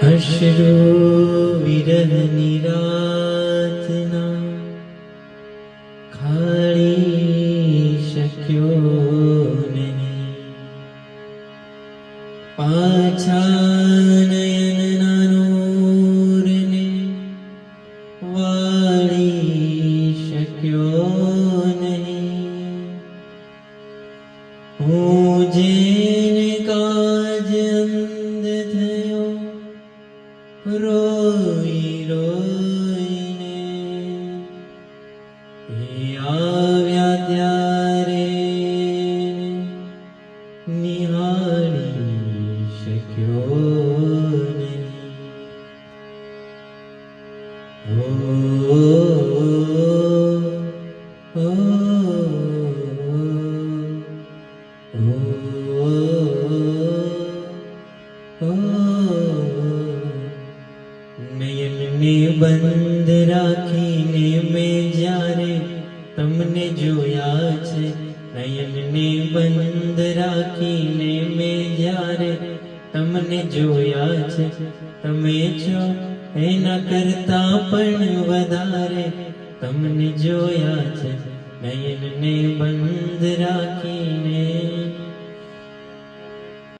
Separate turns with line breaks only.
અશ્રુ વિરહની રાતના ખાળી શક્યો નહીં, પાછા નયનના નૂરને વાળી શક્યો નહીં. હું જેને કાજ અંધ થયો રોઈ રોઈને, એ આવ્યા ત્યારે નિહાળી શક્યો નહીં. ઓ નયનને બંધ રાખીને મેં જ્યારે તમને જોયા છે, નયનને બંધ રાખીને મેં જ્યારે તમને જોયા છે, તમે છો એના કરતા પણ વધારે તમને જોયા છે. નયનને બંધ રાખીને